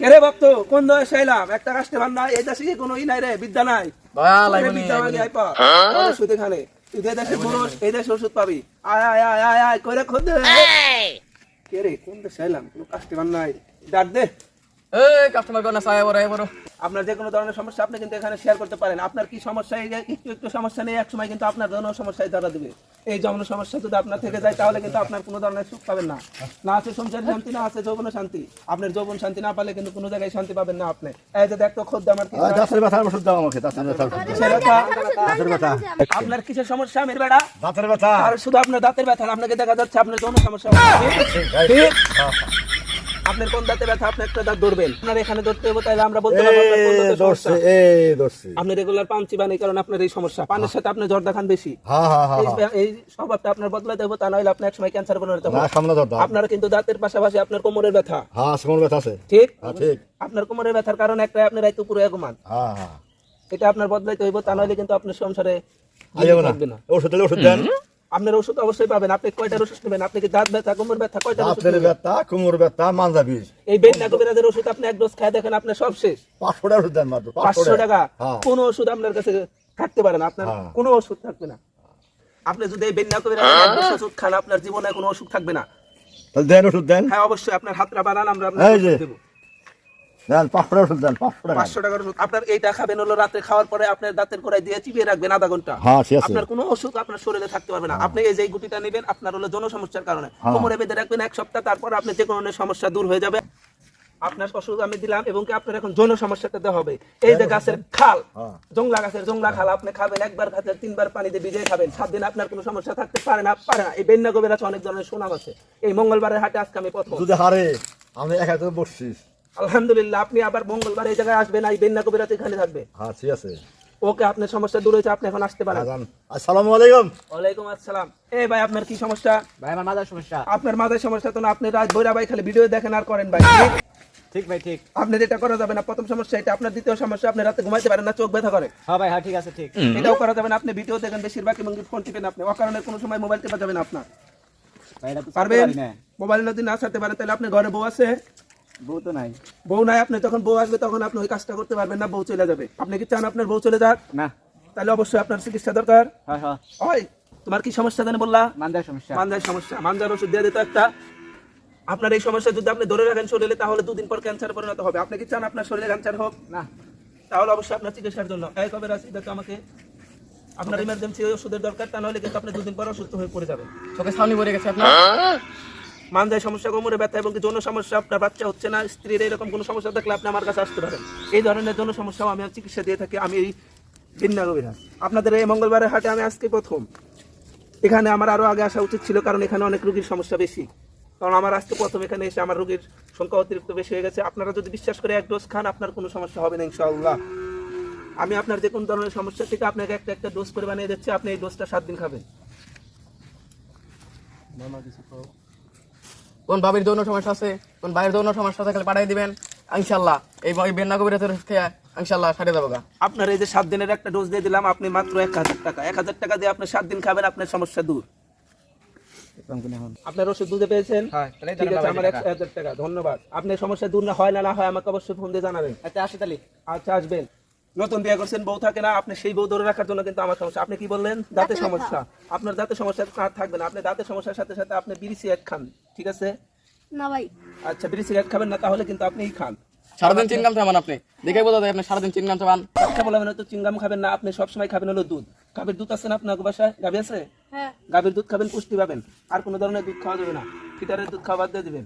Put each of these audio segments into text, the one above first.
কেরে ভক্ত কোন দেশে এলাম একটা কাস্টমার নাই এই দেশে কি কোনো ই নাই রে বিদ্যা নাই ওষুধ এখানে তুই যে দেশে পুরুষ এই দেশে ওষুধ পাবি আয় আয় আয় আয় আয় কইরে খোদ কে রে কোন দেশে এলাম কোনো কাস্টমার নাই ডাক দে এই কাস্টমার কোন আছে আয় বড় আপনার যে কোনো ধরনের সমস্যা আপনি কিন্তু এখানে শেয়ার করতে পারেন আপনার কি সমস্যা এই যে একটু সমস্যা নেই এক সময় কিন্তু আপনার জন্য সমস্যায় ধরা দিবে এই যেমন সমস্যা যদি আপনার থেকে যায় তাহলে কিন্তু আপনার কোনো ধরনের সুখ পাবেন না না আছে সংসার শান্তি না আছে যৌবন শান্তি আপনার যৌবন শান্তি না পেলে কিন্তু কোনো জায়গায় শান্তি পাবেন না আপনি এই যে দেখতো খোদ আমার কি দাঁতের ব্যথার ওষুধ দাও আমাকে দাঁতের ব্যথা আপনার কিসের সমস্যা মেরে বেড়া দাঁতের ব্যথা আর শুধু আপনার দাঁতের ব্যথা আপনাকে দেখা যাচ্ছে আপনার যৌন সমস্যা আপনার কোন দাঁতে ব্যথা আপনি একটা দাঁত ধরবেন আপনার এখানে ধরতে হবে তাহলে আমরা বলতে পারবো আপনার কোন দাঁতে সমস্যা আপনি রেগুলার পান চিবান এই কারণে আপনার এই সমস্যা পানের সাথে আপনি জর্দা খান বেশি এই স্বভাবটা আপনার বদলাতে হবে তা নইলে আপনি একসময় ক্যান্সার পরিণত হবে আপনার কিন্তু দাঁতের পাশাপাশি আপনার কোমরের ব্যথা কোমর ব্যথা আছে ঠিক আপনার কোমরের ব্যথার কারণে একটা আপনি রাইতে উপরে ঘুমান এটা আপনার বদলাইতে হইব তা নইলে কিন্তু আপনার সংসারে থাকবে না ওষুধ দেন আপনার ওষুধ অবশ্যই পাবেন আপনি কয়টা ওষুধ নেবেন আপনি কি দাঁত ব্যথা কোমর ব্যথা কয়টা ওষুধ দাঁতের ব্যথা কোমর ব্যথা মানজা বিষ এই বেন্না কবিরাজের ওষুধ আপনি এক ডোজ খায় দেখেন আপনার সব শেষ 500 টাকা ওষুধ দেন মাত্র 500 টাকা কোন ওষুধ আপনার কাছে থাকতে পারে না আপনার কোনো ওষুধ থাকবে না আপনি যদি এই বেন্না কবিরাজের এক ডোজ ওষুধ খান আপনার জীবনে কোনো অসুখ থাকবে না তাহলে দেন ওষুধ দেন হ্যাঁ অবশ্যই আপনার হাতটা বানান আমরা আপনাকে দেব দেন 500 টাকা ওষুধ দেন 500 টাকার ওষুধ আপনার এইটা খাবেন হলো রাতে খাওয়ার পরে আপনার দাঁতের গোড়ায় দিয়ে চিবিয়ে রাখবেন আধা ঘন্টা আপনার কোনো অসুখ আপনার শরীরে থাকতে পারবে না আপনি এই যে গুটিটা নেবেন আপনার হলো জন সমস্যার কারণে কোমরে বেঁধে রাখবেন এক সপ্তাহ তারপর আপনি যে কোনো সমস্যা দূর হয়ে যাবে আপনার ওষুধ আমি দিলাম এবং কি আপনার এখন যৌন সমস্যাটা হবে এই যে গাছের খাল জংলা গাছের জংলা খাল আপনি খাবেন একবার খাতে 3 বার পানিতে ভিজিয়ে খাবেন 7 দিন আপনার কোনো সমস্যা থাকতে পারে না এই বেন্না গোবের আছে অনেক ধরনের সুনাম আছে এই মঙ্গলবারের হাটে আজকে আমি প্রথম যদি হারে আমি এক হাতে বসছিস আলহামদুলিল্লাহ আপনি আবার মঙ্গলবার এই জায়গায় আসবেন এই বেন্না গোবের এখানে থাকবে হ্যাঁ ঠিক আছে ওকে আপনার সমস্যা দূর হয়েছে আপনি এখন আসতে পারেন আসসালামু আলাইকুম ওয়ালাইকুম আসসালাম এই ভাই আপনার কি সমস্যা ভাই আমার মাথার সমস্যা আপনার মাথার সমস্যা তো না আপনি রাত ভোরা ভাই খালি ভিডিও দেখেন আর করেন ভাই ঠিক ভাই ঠিক আপনি যেটা করা যাবে না প্রথম সমস্যা এটা আপনার দ্বিতীয় সমস্যা আপনি রাতে ঘুমাইতে পারেন না চোখ ব্যথা করে হ্যাঁ ভাই হ্যাঁ ঠিক আছে ঠিক এটাও করা যাবে না আপনি ভিডিও দেখেন বেশিরভাগ এবং ফোন টিপেন আপনি অকারণে কোনো সময় মোবাইল টেপা যাবে না আপনার পারবেন মোবাইল যদি না ছাড়তে পারেন তাহলে আপনি ঘরে বউ আছে বউ তো নাই বউ নাই আপনি যখন বউ আসবে তখন আপনি ওই কাজটা করতে পারবেন না বউ চলে যাবে আপনি কি চান আপনার বউ চলে যাক না তাহলে অবশ্যই আপনার চিকিৎসা দরকার হ্যাঁ হ্যাঁ ওই তোমার কি সমস্যা জানেন বললা মানজার সমস্যা মানজার ওষুধ দিয়ে দিত একটা আপনার এই সমস্যা যদি আপনি ধরে রাখেন শরীরে তাহলে 2 দিন পর ক্যান্সার পরিণত হবে আপনি কি চান আপনার শরীরে ক্যান্সার হোক না তাহলে অবশ্যই আপনার চিকিৎসার জন্য এই কবে রাশি দেখো আমাকে আপনার ইমার্জেন্সি ওষুধের দরকার তা নইলে কিন্তু আপনি 2 দিন পর অসুস্থ হয়ে পড়ে যাবেন চোখে ছাউনি পড়ে গেছে আপনার মানজায় সমস্যা কোমরে ব্যথা এবং যৌন সমস্যা আপনার বাচ্চা হচ্ছে না স্ত্রীর এরকম কোনো সমস্যা থাকলে আপনি আমার কাছে আসতে পারেন এই ধরনের যৌন সমস্যাও আমি চিকিৎসা দিয়ে থাকি আমি এই বিন্না কবিরাজ আপনাদের এই মঙ্গলবারের হাটে আমি আজকে প্রথম এখানে আমার আরো আগে আসা উচিত ছিল কারণ এখানে অনেক রোগীর সমস্যা বেশি কারণ আমার আজকে প্রথম এখানে এসে আমার রোগীর সংখ্যা অতিরিক্ত বেশি হয়ে গেছে আপনারা যদি বিশ্বাস করে এক ডোজ খান আপনার কোনো সমস্যা হবে না ইনশাআল্লাহ আমি আপনার যে কোনো ধরনের সমস্যা থেকে আপনাকে একটা ডোজ করে বানিয়ে দিচ্ছি আপনি এই ডোজটা 7 দিন খাবেন কোন ভাবির যৌন সমস্যা আছে কোন ভাইয়ের যৌন সমস্যা থাকলে পাঠিয়ে দিবেন ইনশাআল্লাহ এই বেন্না কবিরাজের খেয়ে ইনশাআল্লাহ সারে যাবো আপনার এই যে 7 দিনের একটা ডোজ দিয়ে দিলাম আপনি মাত্র 1000 টাকা দিয়ে আপনি 7 দিন খাবেন আপনার সমস্যা দূর আপনার ওষুধ দুধে পেয়েছেন ঠিক আছে আমার 1000 টাকা ধন্যবাদ আপনার সমস্যা দূর না হয় না হয় আমাকে অবশ্যই ফোন দিয়ে জানাবেন আচ্ছা আসি তাহলে আচ্ছা আসবেন নতুন বিয়ে করছেন বউ থাকে না আপনি সেই বউ ধরে রাখার জন্য কিন্তু আমার সমস্যা আপনি কি বললেন দাঁতের সমস্যা আপনার দাঁতের সমস্যা থাকবে না আপনি দাঁতের সমস্যার সাথে সাথে আপনি বিড়ি সিগারেট খান ঠিক আছে না ভাই আচ্ছা বিড়ি সিগারেট খাবেন না তাহলে কিন্তু আপনিই খান সারাদিন চিনগাম চাবান আপনি দেখে বোঝা যায় আপনি সারাদিন চিনগাম চাবান কথা বলবেন তো চিংগাম খাবেন না আপনি সব সময় খাবেন হলো দুধ গাভীর দুধ আছে না আপনার বাসায় গাভী আছে হ্যাঁ গাভীর দুধ খাবেন পুষ্টি পাবেন আর কোনো ধরনের দুধ খাওয়া যাবে না ফিটারের দুধ খাওয়া বাদ দিয়ে দিবেন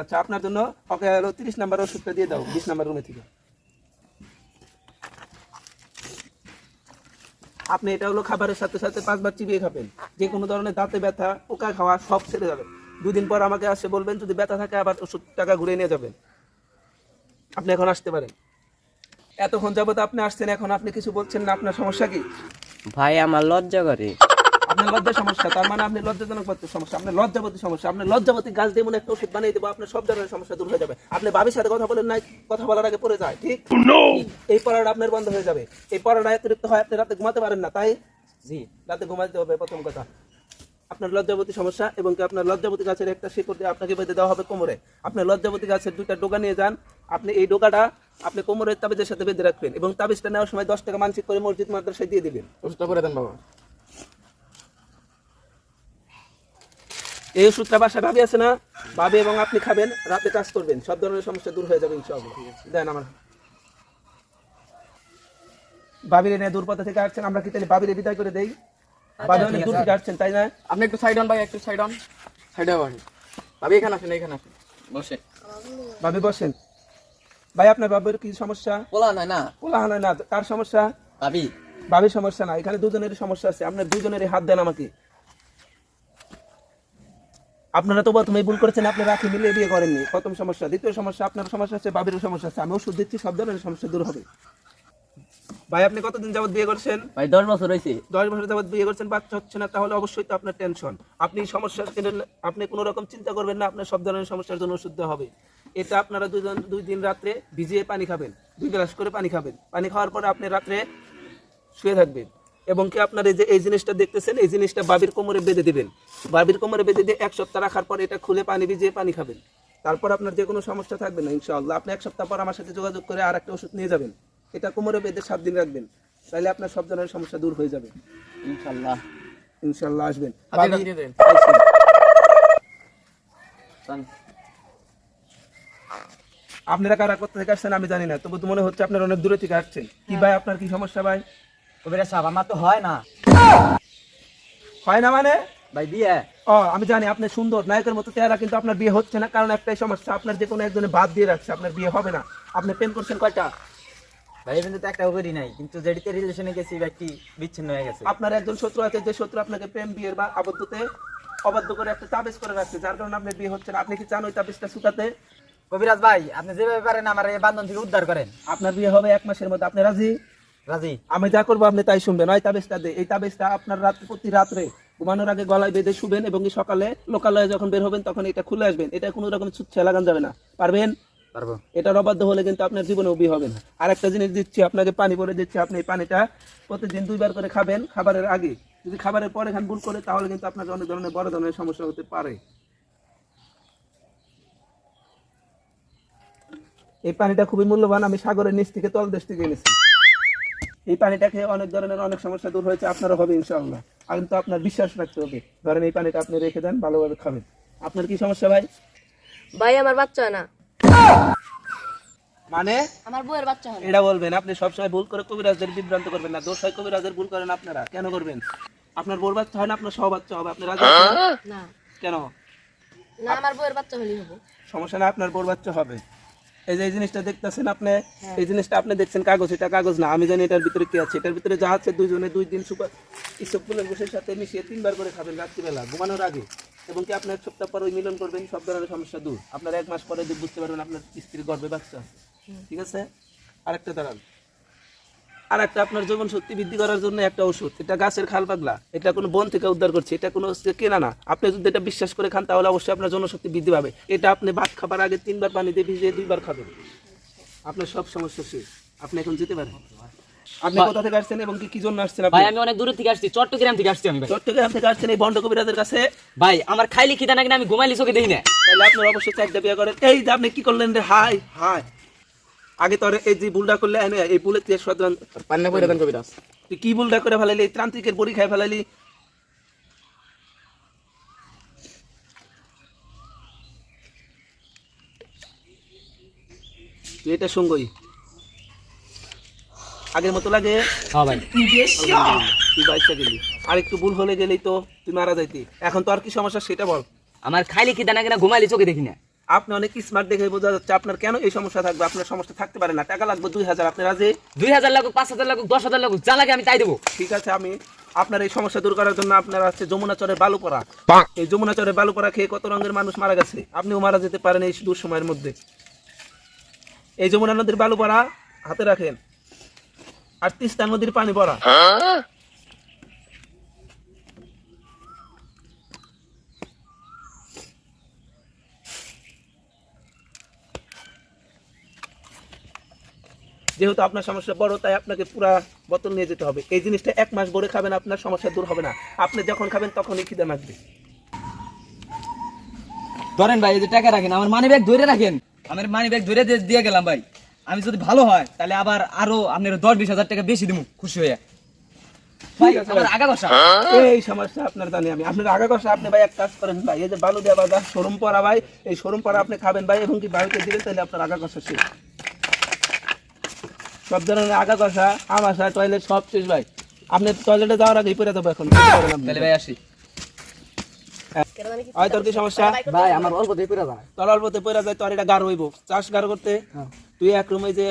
আচ্ছা আপনার জন্য ওকে হলো 30 নাম্বার ওষুধটা দিয়ে দাও 20 নাম্বার রুমে থেকে আপনি এটা হলো খাবারের সাথে সাথে 5 বার চিবিয়ে খাবেন যে কোনো ধরনের দাঁতে ব্যথা পোকা খাওয়া সব ছেড়ে যাবে 2 দিন পর আমাকে আসে বলবেন যদি ব্যথা থাকে আবার ওষুধ টাকা ঘুরে নিয়ে যাবেন আপনি এখন আসতে পারেন এতক্ষণ যাবত আপনি আসছেন এখন আপনি কিছু বলছেন না আপনার সমস্যা কি ভাই আমার লজ্জা করে আপনার লজ্জা সমস্যা তার মানে আপনি লজ্জাজনক সমস্যা আপনার লজ্জাবতী সমস্যা আপনার লজ্জাবতী গাছ দিয়ে মনে একটা ওষুধ বানিয়ে দেবো আপনার সব ধরনের সমস্যা দূর হয়ে যাবে আপনি বাবির সাথে কথা বলেন নাই কথা বলার আগে পড়ে যায় ঠিক এই পড়াটা আপনার বন্ধ হয়ে যাবে এই পড়াটা অতিরিক্ত হয় আপনি রাতে ঘুমাতে পারেন না তাই জি রাতে ঘুমাতে হবে প্রথম কথা আপনার লজ্জাবতী সমস্যা এবং কি আপনার লজ্জাবতী গাছের একটা শিকড় দিয়ে আপনাকে বেঁধে দেওয়া হবে কোমরে আপনার লজ্জাবতী গাছের 2টা ডগা নিয়ে যান আপনি এই ডোকাটা আপনি কোমরের তাবিজের সাথে বেঁধে রাখবেন এবং তাবিজটা নেওয়ার সময় 10 টাকা মানসিক করে মসজিদ মাদ্রাসায় দিয়ে দিবেন। ওষুধটা করে দেন বাবা। এই ওষুধটা বাসায় ভাবি আছে না, ভাবি এবং আপনি খাবেন, রাতে কাজ করবেন, সব ধরনের সমস্যা দূর হয়ে যাবে ইনশাআল্লাহ। দেন আমার ভাবির এনে দূর পথ থেকে আসছেন, আমরা কি তাহলে ভাবিরে বিদায় করে দেই? ভাবি অনেক দূর থেকে আসছেন তাই না? আপনি একটু সাইড অন ভাই, একটু সাইড অন, সাইডে বসেন ভাবি, এখানে আসেন, এখানে আসেন, বসে ভাবি বসেন। ভাই আপনার বাবার কি সমস্যা? বলা নাই না ওলা হয় না, কার সমস্যা? ভাবি। ভাবির সমস্যা না, এখানে দুজনেরই সমস্যা আছে, আপনার দুজনেরই হাত দেন আমাকে। আপনারা তো প্রথমে ভুল করেছেন, আপনি রাখি মিলিয়ে বিয়ে করেননি, প্রথম সমস্যা। দ্বিতীয় সমস্যা, আপনার সমস্যা আছে, বাবিরও সমস্যা আছে, আমি ওষুধ দিচ্ছি, সব ধরনের সমস্যা দূর হবে। ভাই আপনি কতদিন যাবত বিয়ে করছেন? ভাই 10 বছর হয়েছে। 10 বছর যাবত বিয়ে করছেন, বাচ্চা হচ্ছে না, তাহলে অবশ্যই তো আপনার টেনশন। আপনি সমস্যা, আপনি কোনো রকম চিন্তা করবেন না, আপনার সব ধরনের সমস্যার জন্য ওষুধ দেওয়া হবে। এটা আপনারা 2 দিন রাত্রে ভিজিয়ে পানি খাবেন, 2 গ্লাস করে পানি খাবেন। পানি খাওয়ার পরে আপনি রাত্রে শুয়ে থাকবেন এবং কি আপনার এই যে এই জিনিসটা দেখতেছেন, এই জিনিসটা বাবির কোমরে বেঁধে দিবেন। বাবির কোমরে বেঁধে দিয়ে 1 সপ্তাহ রাখার পর এটা খুলে পানি ভিজিয়ে পানি খাবেন। তারপর আপনার যে কোনো সমস্যা থাকবে না ইনশাআল্লাহ। আপনি 1 সপ্তাহ পর আমার সাথে যোগাযোগ করে আর একটা ওষুধ নিয়ে যাবেন, এটা কোমরে বেঁধে 7 দিন রাখবেন, তাহলে আপনার সব ধরনের সমস্যা দূর হয়ে যাবে ইনশাআল্লাহ। ইনশাআল্লাহ। আসবেন হাতিটা দিয়ে দেন। আপনারা কারা কোথা থেকে আসছেন আমি জানি না, তবু তো মনে হচ্ছে আপনারা অনেক দূরে থেকে আসছেন। কি ভাই আপনার কি সমস্যা ভাই? কবিরাজ সাহেব আমার তো হয় না। হয় না মানে? ভাই বিয়ে। আমি জানি আপনি সুন্দর নায়কের মতো চেহারা, কিন্তু আপনার বিয়ে হচ্ছে না, কারণ একটাই সমস্যা, আপনার যে কোনো একজনে বাদ দিয়ে রাখছে, আপনার বিয়ে হবে না। আপনি প্রেম করছেন কয়টা? ভাই কিন্তু তো একটাও করি নাই, কিন্তু যেটিতে রিলেশনে গেছি ব্যক্তি বিচ্ছিন্ন হয়ে গেছে। আপনার একজন শত্রু আছে, যে শত্রু আপনাকে প্রেম বিয়ের বা আবদ্ধতে অবাধ্য করে একটা তাবিজ করে রাখছে, যার কারণে আপনার বিয়ে হচ্ছে না। আপনি কি চান ওই তাবিজটা ছুটাতে? কবিরাজ ভাই আপনি যেভাবে পারেন আমার এই বান্ধন থেকে উদ্ধার করেন। আপনার বিয়ে হবে 1 মাসের মধ্যে, আপনি রাজি? রাজি। আমি যা করবো আপনি তাই শুনবেন। ওই তাবিজটা দে, এই তাবিজটা আপনার প্রতি রাত্রে ঘুমানোর আগে গলায় বেঁধে শুবেন এবং কি সকালে লোকালয়ে যখন বের হবেন তখন এটা খুলে আসবেন। এটা কোনো রকম ছুটছে লাগান যাবে না, পারবেন? পারবো। এটার অবাধ্য হলে কিন্তু আপনার জীবনেও বিয়ে হবে না। আর একটা জিনিস দিচ্ছি আপনাকে, পানি ভরে দিচ্ছি, আপনি এই পানিটা প্রতিদিন 2 বার করে খাবেন খাবারের আগে। যদি খাবারের পরে খান ভুল করে, তাহলে কিন্তু আপনার অনেক ধরনের বড় ধরনের সমস্যা হতে পারে। এই পানিটা খুবই মূল্যবান, আমি সাগরের নিচ থেকে তলদেশ থেকে এনেছি। এই পানিটা খেয়ে অনেক ধরনের অনেক সমস্যা দূর হয়েছে, আপনারও হবে ইনশাআল্লাহ। আর কিন্তু আপনার বিশ্বাস রাখতে হবে। ধরেন এই পানিটা আপনি রেখে দেন, ভালোভাবে খাবেন। আপনার কি সমস্যা ভাই? ভাই আমার বাচ্চা হয় না, মানে আমার বউয়ের বাচ্চা হয় না। এটা বলবেন। আপনি সবসময় ভুল করে কবিরাজদের বিভ্রান্ত করবেন না, দোষ হয় কবিরাজের, ভুল করেন আপনারা। কেন করবেন? আপনার বোর বাচ্চা হয় না, আপনার সহ বাচ্চা হবে। আপনি রাজি আছেন? না কেন? না, আমার বউয়ের বাচ্চা হলেই হবো। সমস্যা না, আপনার বোর বাচ্চা হবে। এই যে এই জিনিসটা দেখতেছেন আপনি, এই জিনিসটা আপনি দেখছেন কাগজ, এটা কাগজ না, আমি জানি এটার ভিতরে কি আছে। এটার ভিতরে যা আছে 2 জনে 2 দিন সুপার ইসবগুলের গোশের সাথে মিশিয়ে 3 বার করে খাবেন রাত্রিবেলা ঘুমানোর আগে, এবং কি আপনি 1 সপ্তাহ পর ওই মিলন করবেন, সব ধরনের সমস্যা দূর। আপনার 1 মাস পরে বুঝতে পারবেন আপনার স্ত্রীর গর্ভে বাচ্চা আছে। ঠিক আছে? আরেকটা দাঁড়ান, আর একটা আপনার যৌবন শক্তি বৃদ্ধি করার জন্য একটা ওষুধ, এটা গাছের খাল পাগলা, এটা কোনো বন থেকে উদ্ধার করছে, এটা কোনো কেনা না। আপনি যদি এটা বিশ্বাস করে খান তাহলে অবশ্যই আপনার জনশক্তি বৃদ্ধি পাবে। এটা আপনি ভাত খাবার আগে 3 বার পানি দিয়ে ভিজিয়ে 2 বার খাবেন, আপনার সব সমস্যা শেষ। আপনি এখন যেতে পারেন। আপনি কোথা থেকে আসছেন এবং কি জন্য আসছেন? ভাই আমি অনেক দূর থেকে আসছি, চট্টগ্রাম থেকে আসছি আমি ভাই। চট্টগ্রাম থেকে আসছেন এই বন্ড কবিরাজের কাছে? ভাই আমার খাইলি খিদা নাকি আমি ঘুমাইলি চোখে দেখি না। তাহলে আপনার অবশ্যই 4টা বিয়ে করেন। এই যে আপনি কি করলেন রে? হাই হাই, আগে তোর এই যে ভুলটা করলে এই ভুলে তুই সাধারণ পানি করে দেন কবিরাজ। তুই কি ভুলটা করে ফেলাইলি? এই ত্রান্ত্রিকের বড়ি খাই ফেলাইলি। তুই এটা সঙ্গই আগের মতো লাগে? হ্যাঁ ভাই। তুই বাইকটা গেলি, আর একটু ভুল হলে গেলেই তো তুই মারা যাইতি। এখন তো আর কি সমস্যা সেটা বল। আমার খাইলি খিদা নাকি না ঘুমাইলি চোখে দেখি না। আপনি অনেক স্মার্ট দেখে বোঝা যাচ্ছে আপনার কেন এই সমস্যা থাকবে। আপনার সমস্যা থাকতে পারে না, টাকা লাগবে 2000, আপনি রাজি? 2000 লাগুক, 5000 লাগুক, 10,000 লাগুক, যা লাগে আমি তাই দেবো। ঠিক আছে, আমি আপনার এই সমস্যা দূর করার জন্য আপনার আছে যমুনাচরের বালুপড়া। এই যমুনাচরের বালুপড়া খেয়ে কত রঙের মানুষ মারা গেছে, আপনিও মারা যেতে পারেন এই দূর সময়ের মধ্যে। এই যমুনা নদীর বালুপড়া হাতে রাখেন, আর তিস্তা নদীর পানি পড়া। যেহেতু আপনার সমস্যা বড়, তাই আপনাকে পুরা বোতল নিয়ে যেতে হবে। এই জিনিসটা 1 মাস ভরে খাবেন, আপনার সমস্যা দূর হবে না। আপনি যখন খাবেন তখনই খিদে লাগবে। ধরেন ভাই এই যে টাকা রাখেন, আমার মানি ব্যাগ ধরে রাখেন। আমার মানি ব্যাগ ধরে দিয়ে গেলাম ভাই। আমি যদি ভালো হয় তাহলে আবার আরো আপনার 10-20 হাজার টাকা বেশি দিব খুশি হয়ে। ভাই ঠিক আছে আমার ভাই। আগা বসা। এই সমস্যা আপনার জানি আমি। আপনার আগা কষা আপনি ভাই এক কাজ করেন ভাই, এই যে বালুদিয়া বাজার শোরুম পড়া ভাই, এই শোরুম পড়া আপনি খাবেন ভাই এবং কি বাড়িতে দিবেন, তাহলে আপনার আগা কষা শেষ। সব ধরনের আগা কষা, আমাশা, টয়লেট সব শেষ ভাই। আপনি টয়লেটে যাওয়ার আগেই পরে যাবো এখন। তাহলে ভাই আসি। হয় তোর কি সমস্যা? ভাই আমার অল্প দিয়ে করে যায়। তোর অল্পতে পড়া যায়, তোর এটা গাঢ় হইব। চাষ গাঢ় করতে তুই এক রুমে যে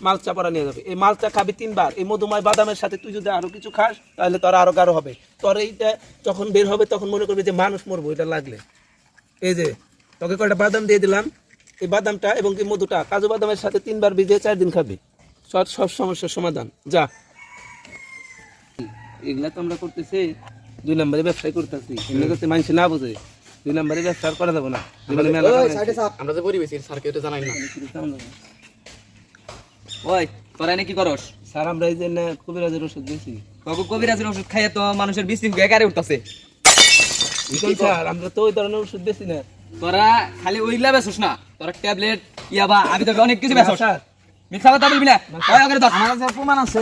মালচা পরা নিয়ে যাবে, এই মালচা খাবি 3 বার। এই মধুময় বাদামের সাথে তুই যদি আরো কিছু খাস তাহলে তোর আরো গাঢ় হবে। তোর এইটা যখন বের হবে তখন মনে করবি যে মানুষ মরবো এটা লাগলে। এই যে তোকে কয়টা বাদাম দিয়ে দিলাম, এই বাদামটা এবং কি মধুটা কাজু বাদামের সাথে 3 বার ভিজিয়ে 4 দিন খাবি, সব সমস্যার সমাধান। যা, এগুলা তো আমরা করতেছি 2 নম্বরে ব্যবসায় করতেছি, এমনি করতে মানুষ না বুঝে 2 নম্বরে ব্যবসা আর করা যাবে না। জীবনে মেলা আমরা যে পরিবেশি স্যারকে এটা জানাই না। ওই তোরা এনে কি করস? স্যার আমরা এই যে না কবিরাজের ওষুধ দিয়েছি। কবিরাজের ওষুধ খাইয়ে তো মানুষের বৃষ্টি একারে উঠতেছে। স্যার আমরা তো ওই ধরনের ওষুধ বেশি না তোরা খালি ওইগুলা বেচস না, তোরা ট্যাবলেট ইয়াবা আমি তো অনেক কিছু বেচস। স্যার। মিথ্যা কথা বলবি না। ওই ওকে ধর। আমার কাছে প্রমাণ আছে।